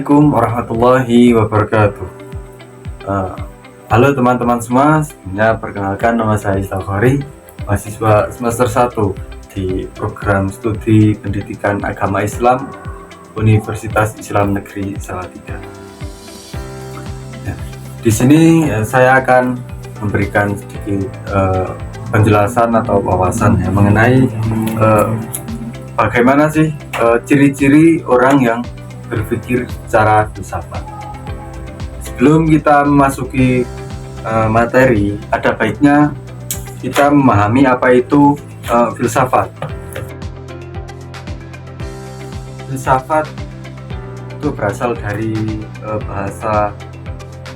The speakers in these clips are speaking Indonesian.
Assalamualaikum warahmatullahi wabarakatuh. Eh, Halo teman-teman semua, sebelumnya perkenalkan nama saya Islafari, mahasiswa semester 1 di program studi pendidikan agama Islam Universitas Islam Negeri Salatiga. Ya, di sini saya akan memberikan sedikit penjelasan atau wawasan mengenai bagaimana sih ciri-ciri orang yang berpikir secara filsafat. Sebelum kita memasuki materi, ada baiknya kita memahami apa itu filsafat. Filsafat itu berasal dari bahasa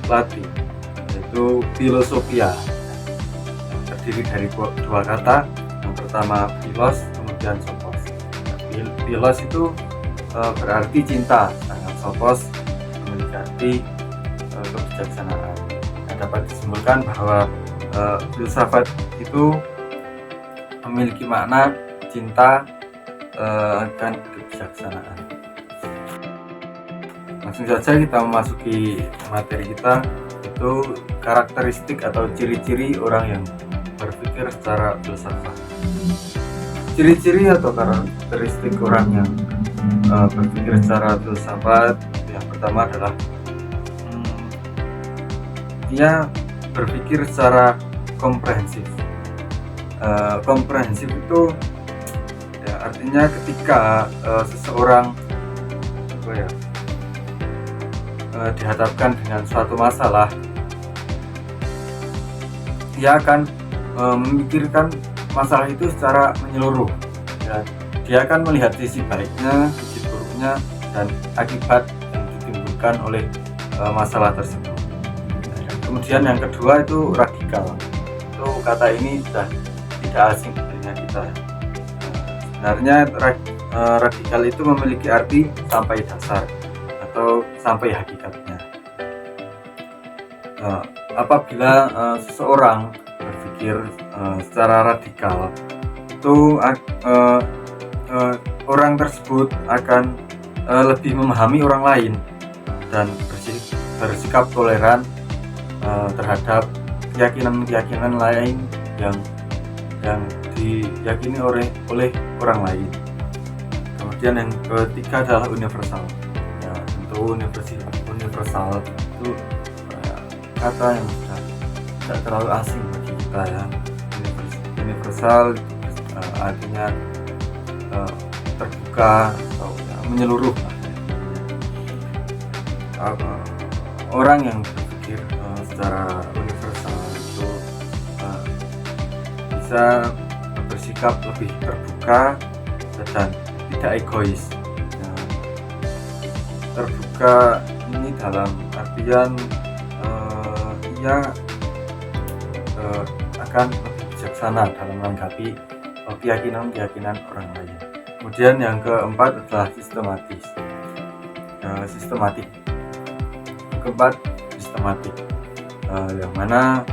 Latin, yaitu filosofia, terdiri dari dua kata. Yang pertama philos, kemudian sophos. Philos itu berarti cinta, sedangkan sophos memiliki arti kebijaksanaan. Dapat disimpulkan bahwa filsafat itu memiliki makna cinta dan kebijaksanaan. Langsung saja kita memasuki materi kita, itu karakteristik atau ciri-ciri orang yang berpikir secara filsafat. Ciri-ciri atau karakteristik orang yang berpikir secara filsafat, yang pertama adalah dia berpikir secara komprehensif. Komprehensif itu ya, artinya ketika seseorang dihadapkan dengan suatu masalah, dia akan memikirkan masalah itu secara menyeluruh. Ya, dia akan melihat sisi baiknya, sisi buruknya, dan akibat yang ditimbulkan oleh masalah tersebut. Kemudian yang kedua itu radikal. Itu kata ini sudah tidak asing dengan kita. Sebenarnya radikal itu memiliki arti sampai dasar atau sampai hakikatnya. Apabila seseorang berpikir secara radikal, itu orang tersebut akan lebih memahami orang lain dan bersikap toleran terhadap keyakinan lain yang diyakini oleh orang lain. Kemudian yang ketiga adalah universal. Ya, untuk universal itu kata yang tidak terlalu asing bagi kita ya. Universal artinya terbuka atau ya, menyeluruh. Orang yang berpikir secara universal itu bisa bersikap lebih terbuka dan tidak egois. Terbuka ini dalam artian ia akan lebih bijaksana dalam menanggapi keyakinan orang lain. Kemudian yang keempat adalah sistematik. Yang mana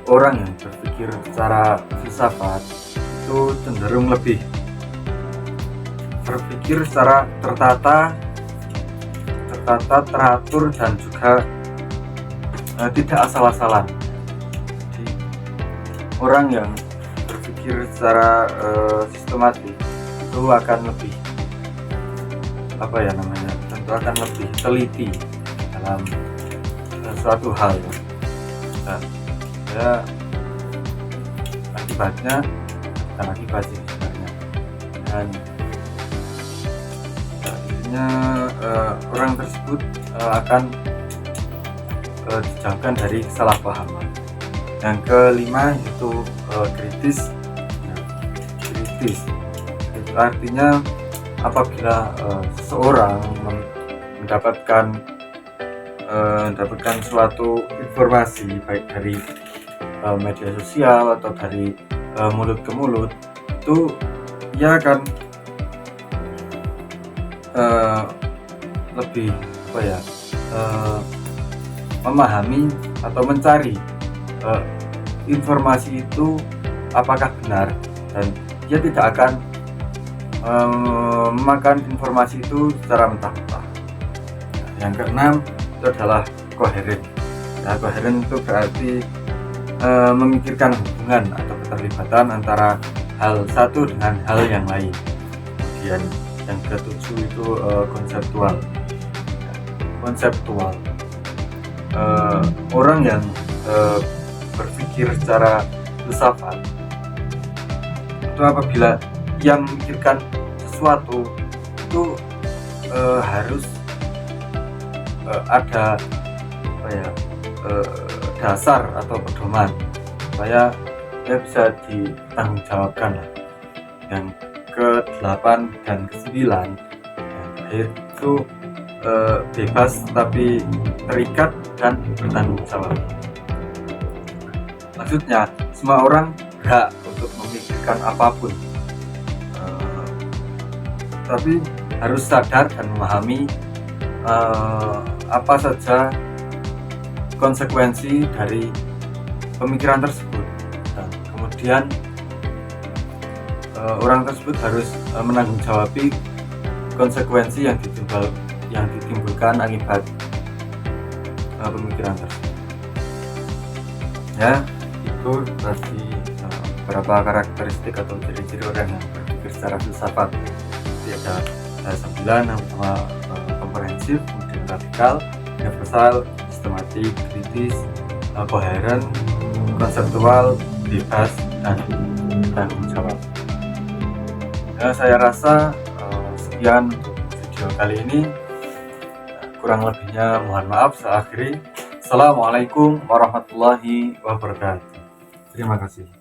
orang yang berpikir secara filsafat itu cenderung lebih berpikir secara tertata, teratur, dan juga tidak asal-asalan. Jadi, orang yang berpikir secara sistematik itu akan lebih tentu akan lebih teliti dalam suatu hal. Dan ya akibatnya bukan akibat sih sebenarnya, dan intinya orang tersebut akan dijauhkan dari kesalahpahaman. Yang kelima yaitu kritis. Itu artinya apabila seseorang mendapatkan suatu informasi baik dari media sosial atau dari mulut ke mulut, itu ia akan lebih memahami atau mencari informasi itu apakah benar, dan dia tidak akan memakan informasi itu secara mentah-mentah. Yang keenam itu adalah koheren. Nah, koheren itu berarti memikirkan hubungan atau keterlibatan antara hal satu dengan hal yang lain. Kemudian yang ketujuh itu konseptual. Orang yang berpikir secara filsafat itu apabila ia memikirkan sesuatu itu harus ada dasar atau pedoman supaya ya bisa ditanggungjawabkan lah. Yang ke-8 dan ke-9 yang terakhir itu bebas tapi terikat dan bertanggung jawab. Maksudnya semua orang berhak untuk memikirkan apapun, tapi harus sadar dan memahami apa saja konsekuensi dari pemikiran tersebut, dan kemudian orang tersebut harus menanggung-jawabi konsekuensi yang ditimbulkan akibat pemikiran tersebut. Ya, itu berarti beberapa karakteristik atau ciri-ciri orang yang berpikir secara filsafat. Jadi ada 9, yang pertama komprehensif, kemudian radikal, universal, sistematik, kritis, koheren, konseptual, bebas, dan tanggung jawab. Ya, saya rasa sekian untuk video kali ini. Kurang lebihnya mohon maaf. Saya akhiri. Assalamualaikum warahmatullahi wabarakatuh. Terima kasih.